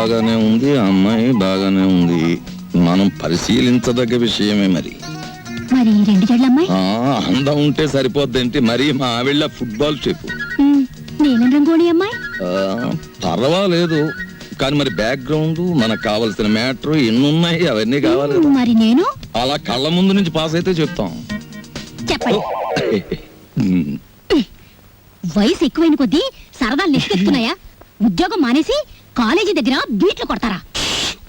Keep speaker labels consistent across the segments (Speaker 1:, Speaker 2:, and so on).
Speaker 1: బాగానే ఉంది, అమ్మాయి బాగానే ఉంది. మనం పరిశీలించదగ్గ విషయమే. మరి
Speaker 2: మరి రెండు జడ్ల అమ్మాయి
Speaker 1: అందం ఉంటే సరిపోద్దేంటి? మరి మా ఆవిళ్ళ ఫుట్బాల్ షేపు.
Speaker 2: నీలం రంగోళి అమ్మాయి
Speaker 1: పర్వాలేదు, కానీ మరి బ్యాక్గ్రౌండ్, మనకు కావాల్సిన మ్యాటర్ ఎన్నున్నాయి, అవన్నీ కావాలి.
Speaker 2: మరి నేను
Speaker 1: అలా కళ్ళ ముందు నుంచి పాస్ అయితే చెప్తాం.
Speaker 2: చెప్పండి. వయసు ఎక్కువైన కొద్దీ సరదాలు నెక్కెత్తున్నాయా? ఉద్యోగం మానేసి కాలేజీ దగ్గర బీట్లు కొడతారా?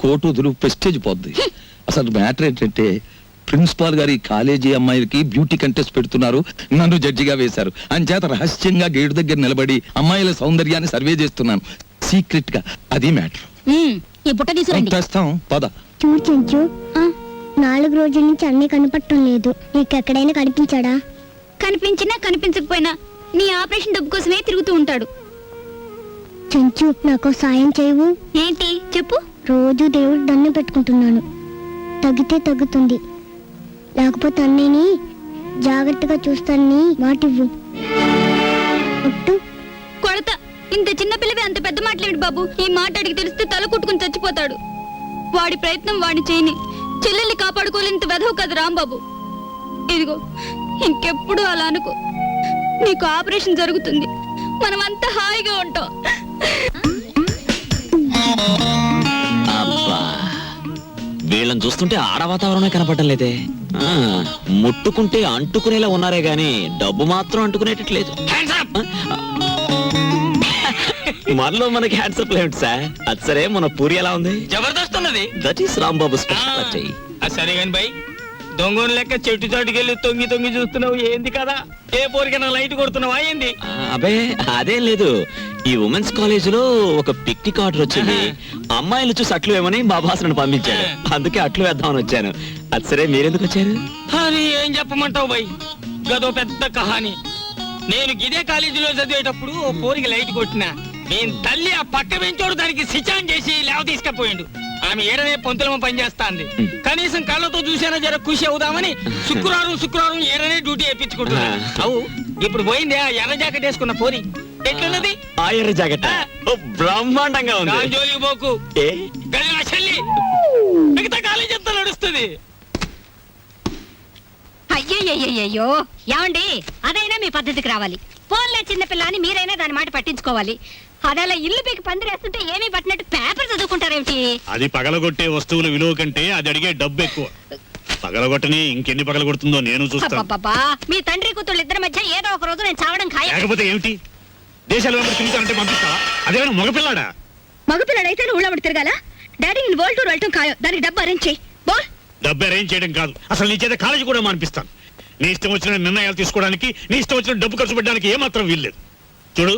Speaker 1: కోటు వదులు, ప్రెస్టేజ్ పోద్ది. అసలు మ్యాటర్ ఏంటంటే ప్రిన్సిపాల్ గారు ఈ కాలేజీ అమ్మాయిలకి బ్యూటీ కంటెస్ట్ పెడుతున్నారు, నన్ను జడ్జిగా వేశారు. అంచేత రహస్యంగా గేటు దగ్గర నిలబడి అమ్మాయిల సౌందర్యాన్ని సర్వే చేస్తున్నాను, సీక్రెట్ గా. అది మ్యాటర్.
Speaker 2: ఈ బుట్ట తీసుకురండి.
Speaker 1: తెస్తాం, పద.
Speaker 3: చూడు చెంచు, 4 రోజుల నుంచి అన్నీ కనపడటం లేదు. నీకెక్కడైనా కనిపించాడా?
Speaker 2: కనిపించినా కనిపించకపోయినా నీ ఆపరేషన్ డబ్బు కోసమే తిరుగుతూ ఉంటాడు.
Speaker 3: చెంచు, నాకు సాయం చేయవు?
Speaker 2: ఏంటి చెప్పు.
Speaker 3: రోజు దేవుడు దండం పెట్టుకుంటున్నాను, తగ్గితే తగ్గుతుంది, లేకపోతే అన్నీని జాగ్రత్తగా చూస్తానని మాటివ్వు.
Speaker 2: కొడత. ఇంత చిన్న పిల్లవి అంత పెద్ద మాటలేమిటి బాబు? ఈ మాట అడిగి తెలిస్తే తల కుట్టుకుని చచ్చిపోతాడు. వాడి ప్రయత్నం వాడి చేయని, చెల్లెల్ని కాపాడుకోలేంత వెధవు కదా రాంబాబు. ఇదిగో, ఇంకెప్పుడు అలా అనుకో. నీకు ఆపరేషన్ జరుగుతుంది, మనమంతా హాయిగా ఉంటాం.
Speaker 4: వీళ్ళని చూస్తుంటే ఆడ వాతావరణమే కనపడటం లేదే. ముట్టుకుంటే అంటుకునేలా ఉన్నారే గాని డబ్బు మాత్రం అంటుకునేటట్లేదు. మనలో మనకి హ్యాండ్సప్ లేదు సార్. అది సరే, మన పూరి ఎలా ఉంది?
Speaker 5: జబర్దస్త్ ఉన్నది.
Speaker 4: That is Rambabu special.
Speaker 5: సరే గాని బై, దొంగని లెక్క చెట్టు చాటుకెళ్ళి తొంగి తొంగి చూస్తున్నావు ఏంది కదా? ఏ పోరికైనా లైట్ కొడుతున్నావా ఏంది?
Speaker 4: అబే అదేం లేదు, ఈ ఉమెన్స్ కాలేజ్ లో ఒక పిక్నిక్ ఆర్డర్ వచ్చింది. అమ్మాయిలు చూసి అట్లు వేమని మా బాసను పంపించాడు, అందుకే అట్లు వేద్దామని వచ్చాను. అది సరే, మీరెందుకు వచ్చారు?
Speaker 5: అని ఏం చెప్పమంటావు బై, గదో పెద్ద కహాని. నేను గిదే కాలేజీలో చదివేటప్పుడు ఓ పోరికి లైట్ కొట్టినా, నేను తల్లి ఆ పక్క పెంచోడు దానికి సిచాన్ చేసి లేవ తీసుకపోయిండు. ఆమె ఏడనే పొంతులమ పనిచేస్తాంది. కనీసం కళ్ళతో చూసేనా జర ఖుషి అవుదామని శుక్రవారం ఏడనే డ్యూటీ వేయించుకుంటున్నా. అవు ఇప్పుడు పోయింది ఆ ఎర్ర జాకెట్ వేసుకున్న పోరి. ఎట్లున్నది
Speaker 4: ఆ ఎర్ర జాకెట్? బ్రహ్మాండంగా ఉంది.
Speaker 5: జోలికి పోకు, గది నా చెల్లి. మిగతా కాలేజ్ ఎంత నడుస్తుంది.
Speaker 2: అయ్యయ్యో ఏమండి, అదైనా మీ పద్ధతికి రావాలి. ఫోన్లే చిన్నపిల్ల అని మీరైనా దాని మాట పట్టించుకోవాలి. అదలా ఇల్లు పీకి పందిరేస్తుంటే ఏమీ పట్టినట్టు పేపర్ చదువుకుంటారేమిటి?
Speaker 6: అది పగలగొట్టే వస్తువుల విలువ కంటే అది అడిగే డబ్బు ఎక్కువ. పగలగొట్టని ఇంకెన్ని పగలగొడుతుందో నేను చూస్తాను.
Speaker 2: మీ తండ్రి కూతుళ్ళు ఇద్దరి మధ్య ఏదో ఒక రోజు నేను చావడం ఖాయం.
Speaker 6: లేకపోతే ఏమిటి? దేశాలు తిరుగుతానంటే పంపిస్తావా? అదేమైనా మగపిల్లాడా?
Speaker 2: మగపిల్లడైతే నువ్వు ఊళ్ళో తిరగాల? డాడీ నేను వరల్డ్ టూర్ వెళ్ళటం ఖాయం, దానికి డబ్బు అరేంజ్ చేయి.
Speaker 6: డబ్బు అరేంజ్ చేయడం కాదు, అసలు నీ చేత కాలేజీ కూడా మానిపిస్తాను. నీ ఇష్టం వచ్చిన నిర్ణయాలు తీసుకోవడానికి, నీ ఇష్టం వచ్చిన డబ్బు ఖర్చు పెట్టడానికి ఏమాత్రం వీల్లేదు. చూడు,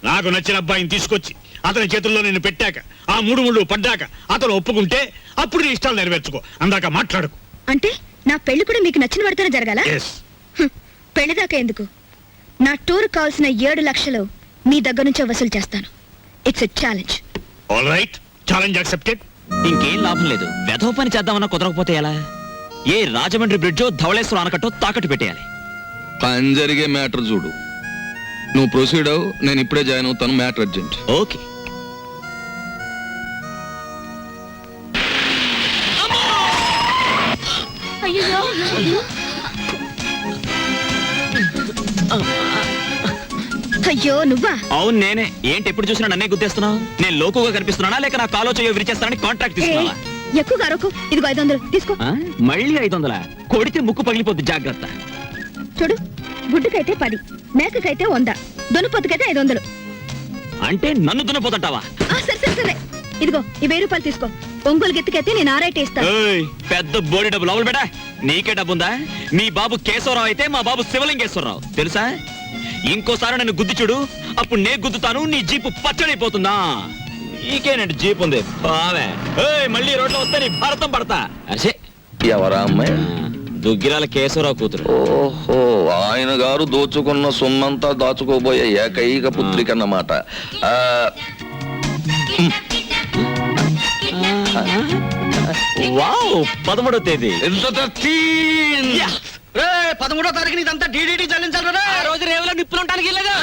Speaker 6: నాకు నచ్చిన అబ్బాయిని తీసుకొచ్చి అతని చేతుల్లో నేను పెట్టాక, ఆ 3 ముళ్ళు పడ్డాక అతను ఒప్పుకుంటే అప్పుడు నీ ఇష్టాలు నెరవేర్చుకో. అందాక మాట్లాడుకు.
Speaker 2: అంటే నా పెళ్లి కూడా మీకు నచ్చిన పడితేనే జరగాల? పెళ్లిదాకా ఎందుకు? నా టూర్ కావాల్సిన 7 లక్షలు మీ దగ్గర నుంచే వసూలు చేస్తాను. It's a challenge.
Speaker 6: All right, challenge accepted.
Speaker 4: ఇంకేం లాభం లేదు, వెధవ పని చేద్దామన్నా కుదరకపోతే ఎలా? ఏ రాజమండ్రి బ్రిడ్జో ధవళేశ్వరం ఆనకట్టో తాకట్టు పెట్టేయాలి.
Speaker 1: పని జరిగే మ్యాటర్ చూడు. నువ్వు ప్రొసీడ్ అవు, నేను ఇప్పుడే జాయిన్ అవుతాను. Matter urgent.
Speaker 4: ఓకే.
Speaker 2: అయ్యో నువ్వా?
Speaker 4: అవును నేనే. ఏంటి ఎప్పుడు చూసినా నన్నే గుద్దేస్తున్నావు? నేను లోకుగా కనిపిస్తున్నానా లేక నా కాలో చెయ్యో విరిచేస్తానని కాంట్రాక్ట్ తీసుకున్నావా?
Speaker 2: ఎక్కువగా అరకు. ఇదిగో 500 తీసుకో.
Speaker 4: మళ్ళీ 500? కొడితే ముక్కు పగిలిపోద్ది, జాగ్రత్త.
Speaker 2: చూడు, గుడ్డుకైతే 10, మేకకైతే 100, దున్నపోతుకైతే 500.
Speaker 4: అంటే నన్ను దున్నపోతుంటావా?
Speaker 2: సరే సరే, ఇదిగో ఈ 1000 రూపాయలు తీసుకో. ఒంగోలు గెత్తికైతే నేను 6 ఇస్తాను.
Speaker 4: పెద్ద బోడి డబ్బు లోపల బేటా. నీకే డబ్బుందా? మీ బాబు కేశవరావు అయితే మా బాబు శివలింగేశ్వరరావు, తెలుసా? ఇంకోసారి నన్ను గుద్ది చూడు, అప్పుడు నే గుద్దుతాను, నీ జీపు పచ్చడైపోతుందా? నీకేనండి జీప్ ఉంది బావే. మళ్ళీ రోడ్లో వస్తే నీ భారతం పడతా. అసే
Speaker 1: ఎవరా అమ్మాయి?
Speaker 4: దుగ్గిరాల కేశవరావు కూతురు.
Speaker 1: ఓహో, ఆయన గారు దోచుకున్న సొమ్మంతా దాచుకోబోయే ఏకైక పుత్రిక అన్నమాట.
Speaker 4: వావ్, 13వ తేదీ.
Speaker 5: 13వ తారీఖు ఇదంతా డీడీటీ చెల్లించాలి. ఆ రోజు రేవులో నిప్పులు ఉండడానికి లేదు.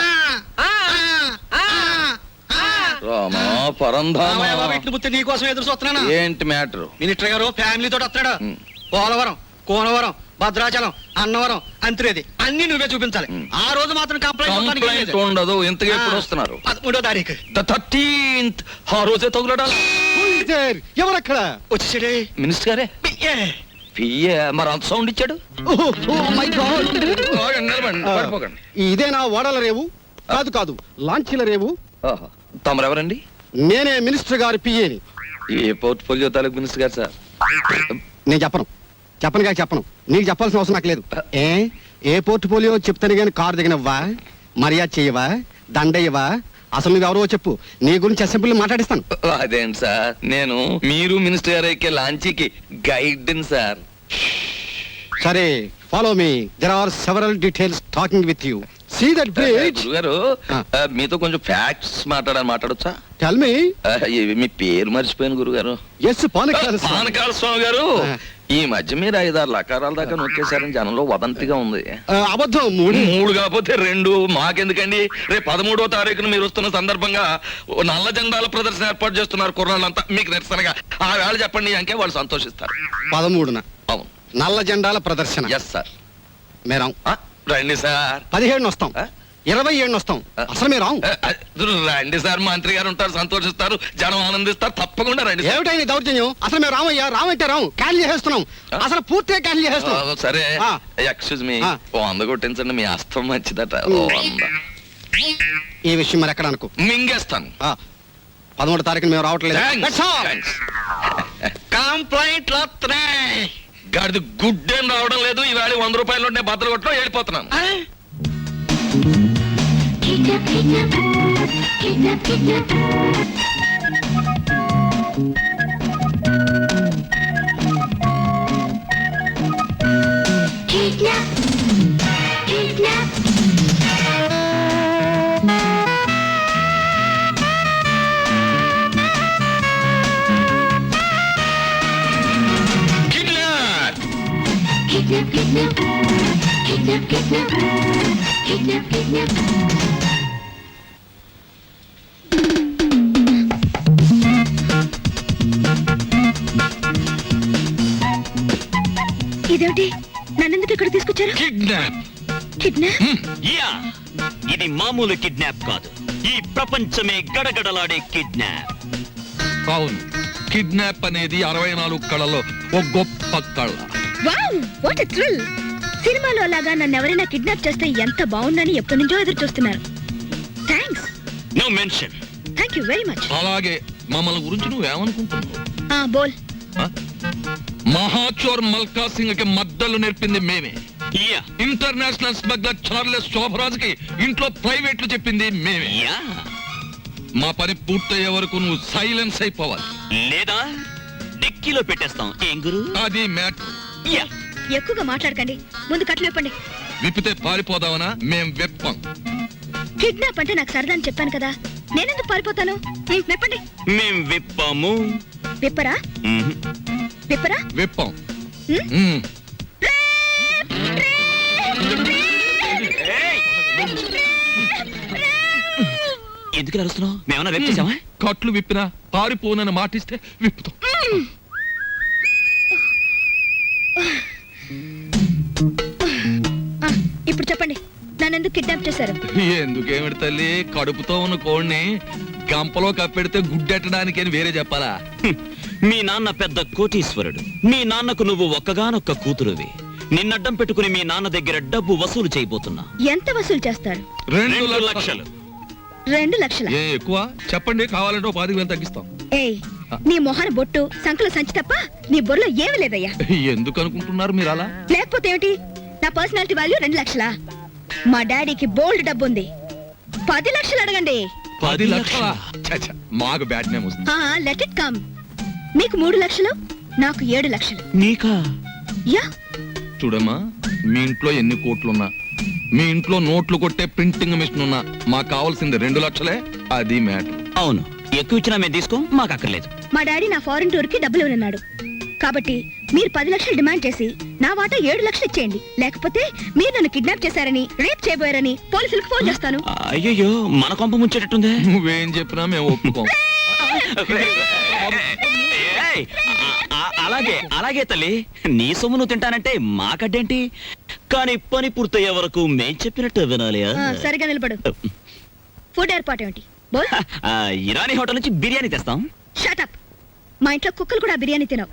Speaker 1: రామా పరంధామా
Speaker 7: నీకోసం ఎదురు చూస్తున్నాను.
Speaker 1: ఏంటి మ్యాటర్?
Speaker 7: మినిస్టర్ గారు ఫ్యామిలీ తోటి వస్తాడు. పోలవరం, కోనవరం, భద్రాచలం, అన్నవరం, అంత్రేది అన్ని నువ్వే చూపించాలి. ఆ రోజు మాత్రం
Speaker 1: కంప్లైంట్ ఉండదు. ఇంతగా ఎప్పుడు వస్తున్నారు?
Speaker 7: 13వ తారీఖు
Speaker 1: 13th. ఆ రోజే తగులడాలి.
Speaker 7: ఎవరక్కడ వచ్చేసాడే
Speaker 1: మినిస్టర్ గారే పియ్యే మరి అంత సౌండ్ ఇచ్చాడు. ఆగండి, నిలబడండి, పడిపోకండి.
Speaker 8: ఇదేనా ఓడల రేవు? కాదు కాదు, లాంచీల రేవు.
Speaker 1: ఆహా. తమరెవరండి?
Speaker 8: నేనే మినిస్టర్ గారి పిఏని.
Speaker 1: ఏ పోర్ట్ఫోలియో తాలూకు మినిస్టర్ గారు సార్?
Speaker 8: నేను చెప్పను చెప్పను. నీకు చెప్పాల్సిన అవసరం నాకు లేదు. ఏ పోర్ట్ఫోలియో చెప్తాను గాని కారు దిగనవ్వా, మర్యాద చెయ్యవా, దండయ్యవా? అసలు నువ్వెవరో చెప్పు, నీ గురించి అసెంబ్లీ మాట్లాడిస్తాను.
Speaker 1: అదేంటి సార్, నేను మీరు మినిస్టర్ గారు ఎక్కే లాంచీకి గైడ్ సార్.
Speaker 8: సరే, follow me. There are several details talking with you. See that bridge.
Speaker 1: గురుగారు, మీతో కొంచెం ఫ్యాక్ట్స్ మాట్లాడొచ్చా?
Speaker 8: Tell me.
Speaker 1: మీ పేరు మర్చిపోయాను గురుగారు.
Speaker 8: ఎస్, పానకాల
Speaker 1: పానకాల స్వామి గారు. ఈ మధ్య మీరు 5-6 లకారాల దాకా నొక్కేశారని జనంలో వదంతిగా ఉంది.
Speaker 8: అబద్ధం.
Speaker 1: 3 కాకపోతే 2. మాకెందుకండి? రేపు 13వ తారీఖున మీరు వస్తున్న సందర్భంగా నల్ల జెండాల ప్రదర్శన ఏర్పాటు చేస్తున్నారు కుర్రాళ్ళంతా. మీకు నిరసనగా ఆ వేళ చెప్పండి అంకే వాళ్ళు సంతోషిస్తారు.
Speaker 8: 13న
Speaker 1: అవును,
Speaker 8: నల్ల జెండాల ప్రదర్శన.
Speaker 1: Yes sir.
Speaker 8: మేరాం.
Speaker 1: రండి సార్.
Speaker 8: 17 వస్తాం, 27 వస్తాం. అసలు మీరు
Speaker 1: రండి సార్, మంత్రి గారు ఉంటారు, సంతోషిస్తారు, జనం ఆనందిస్తారు. తప్పకుండా రండి.
Speaker 8: ఏమిటైనా దౌర్జన్యం? అసలు మేము రామయ్యా, రామంటే రాము, క్యాన్సిల్ చేసేస్తున్నాం. అసలు పూర్తిగా క్యాన్సిల్ చేసేస్తున్నాం.
Speaker 1: సరే, ఎక్స్క్యూజ్ మీ, 100 కొట్టించండి. మీ అస్తం మంచిదట. 100
Speaker 8: ఈ విషయం మరి ఎక్కడ అనుకో,
Speaker 1: మింగేస్తాను.
Speaker 8: 13వ తారీఖున మేము రావట్లేదు.
Speaker 7: కంప్లైంట్ వస్తున్నాయి.
Speaker 1: గాడిది గుడ్డేం రావడం లేదు. ఈవేళ 100 రూపాయలు ఉంటే బద్దలు కొట్టడం వెళ్ళిపోతున్నాను.
Speaker 2: ఇదేమిటి? నన్నెందుకు ఇక్కడ తీసుకొచ్చారు?
Speaker 1: కిడ్నాప్.
Speaker 2: కిడ్నాప్?
Speaker 4: యా, ఇది మామూలు కిడ్నాప్ కాదు. ఈ ప్రపంచమే గడగడలాడే కిడ్నాప్.
Speaker 1: అవును, కిడ్నాప్ అనేది 64 కళలో ఒక గొప్ప కళ.
Speaker 2: Wow, what a thrill! సినిమాలో లాగా నన్ను ఎవరైనా కిడ్నాప్ చేస్తే ఎంత బాగుందని ఎప్పటి నుంచో ఎదురు చూస్తున్నారు. Thanks.
Speaker 4: No mention.
Speaker 2: Thank you very much.
Speaker 1: అలాగే మమ్మల్ని గురించి నువ్వేమనుకుంటున్నావు?
Speaker 2: బోల్.
Speaker 1: మహాచోర్ మల్కా సింగ్ కి మద్దలు నేర్పింది మేమే.
Speaker 4: Yeah,
Speaker 1: international smuggler Charles Shobharaj కి ఇంట్లో ప్రైవేట్లు చెప్పింది మేమే.
Speaker 4: యా,
Speaker 1: మా పని పూర్తయ్యే వరకు నువ్వు సైలెన్స్ అయిపోవాలి,
Speaker 4: లేదా డిక్కీలో పెట్టేస్తాం. ఏం గురు?
Speaker 1: అది మ్యాటర్.
Speaker 4: యా,
Speaker 2: ఎక్కువగా మాట్లాడకండి, ముందు కట్లు విప్పండి.
Speaker 1: విప్పితే పారిపోదామనా? మేం విప్పం.
Speaker 2: కిడ్నాప్ అంటే నాకు సరదా అని చెప్పాను కదా, నేనెందుకు పారిపోతాను? విప్పండి.
Speaker 4: మేం విప్పాము.
Speaker 2: విప్పరా? విప్పరా?
Speaker 1: విప్పం.
Speaker 4: ఎందుకు అరుస్తున్నావు? మేమన్నా రేపు చేసామా?
Speaker 1: కట్లు విప్పినా పారిపోనని మాటిస్తే విప్పుతాం.
Speaker 2: ఇప్పుడు చెప్పండి, నన్నెందుకు కిడ్నాప్ చేశారు?
Speaker 1: ఎందుకేమిటి తల్లి, కడుపుతో ఉన్న కోడిని గంపలో కప్పెడితే గుడ్డెట్టడానికి అని వేరే చెప్పాలా?
Speaker 4: మీ నాన్న పెద్ద కోటీశ్వరుడు. మీ నాన్నకు నువ్వు ఒక్కగానొక్క కూతురువి. నిన్నడ్డం పెట్టుకుని మీ నాన్న దగ్గర డబ్బు వసూలు చేయబోతున్నా.
Speaker 2: ఎంత వసూలు చేస్తారు?
Speaker 4: 2 లక్షలు.
Speaker 2: 2 లక్షల?
Speaker 1: ఏ ఎక్కువ చెప్పండి, కావాలంటే 10,000 తగ్గిస్తాం.
Speaker 2: ఏయ్, నీ మొహన బొట్టు, సంకల సంచి తప్ప నీ బొర్రలో ఏమీ లేదయ్యా.
Speaker 1: ఎందుకు అనుకుంటున్నారు మీరు అలా?
Speaker 2: లేకపోతే ఏమిటి? నా పర్సనాలిటీ వాల్యూ 2 లక్షలా? మా డాడీకి బోల్డ్ డబ్బు ఉంది. 10 లక్షలు అడగండి.
Speaker 1: 10 లక్షలా? ఛ, మాకు బ్యాడ్ నేమ్ వస్తుంది.
Speaker 2: Let it come. మీకు 3 లక్షలు, నాకు 7 లక్షలు.
Speaker 4: నీకా?
Speaker 2: యా.
Speaker 1: చూడమ్మా, మీ ఇంట్లో ఎన్ని కోట్లున్నా, మీ ఇంట్లో నోట్లు కొట్టే ప్రింటింగ్ మిషన్ ఉన్నా, మాకు కావాల్సింది 2 లక్షలే. అది మ్యాటర్.
Speaker 4: అవును, ఎక్కువ ఇచ్చినా మేము తీసుకో, మాకు అక్కర్లేదు.
Speaker 2: మా డాడీ నా ఫారెన్ టూర్ కి డబ్బులు ఉన్నాడు కాబట్టి
Speaker 9: మీరు 10 లక్షలు డిమాండ్ చేసి నా వాటా 7 లక్షలు ఇచ్చేయండి, లేకపోతే మీరు నన్ను కిడ్నాప్ చేశారని, రేప్ చేయబోయారని పోలీసులకు ఫోన్ చేస్తాను.
Speaker 4: అయ్యో మన కొంప ముంచేటట్టుందే.
Speaker 1: నువ్వేం చెప్పినా మేము ఒప్పుకోం.
Speaker 4: ఏయ్, అలాగే అలాగే తల్లి, నీ సొమ్ము నువ్వు తింటానంటే మాకడ్డేంటి, కానీ పని పూర్తయ్యే వరకు మేం చెప్పినట్టు వినాలి.
Speaker 9: సరిగా నిలబడు. ఫుడ్ ఏర్పాటు ఏమిటి? బోల్.
Speaker 4: ఇరానీ హోటల్ నుంచి బిర్యానీ తెస్తాం.
Speaker 9: Shut up. మా ఇంట్లో కుక్కలు కూడా బిర్యానీ తినవు.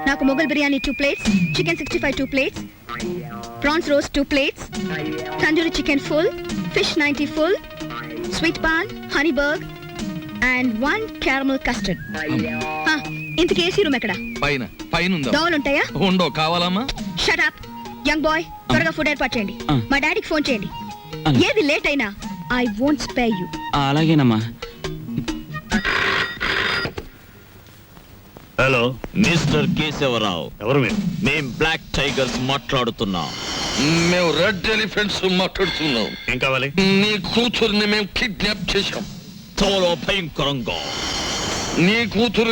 Speaker 9: నాకు Mughal biryani 2 plates, chicken 65 2 plates, prawns roast 2 plates, tandoori chicken full, fish 90 full, sweet paan, honey burg and 1 caramel custard. ఇంతకీ ఏసీ రూమ్ ఎక్కడ?
Speaker 1: పైన పైన ఉందా?
Speaker 9: దోవలు ఉంటాయా?
Speaker 1: ఉండో కావాలమ్మా?
Speaker 9: Shut up. యంగ్ బాయ్, త్వరగా ఫుడ్ ఏర్పాటు చేయండి. మా డాడీకి ఫోన్ చేయండి. ఏది లేట్ అయినా ఐ వోంట్ స్పేర్ యు.
Speaker 4: అలాగేనమ్మా.
Speaker 6: హలో,
Speaker 4: మిస్టర్ కేశవరావు,
Speaker 6: ఎవరు మీరు?
Speaker 4: మేం బ్లాక్ టైగర్స్ మాట్లాడుతున్నాం.
Speaker 1: మేము రెడ్ ఎలిఫెంట్స్ మాట్లాడుతున్నాం.
Speaker 6: ఏం కావాలి?
Speaker 1: నీ కూతుర్ని మేము కిడ్నాప్ చేశాం.
Speaker 4: చాలా భయంకరంగా.
Speaker 1: నీ కూతురు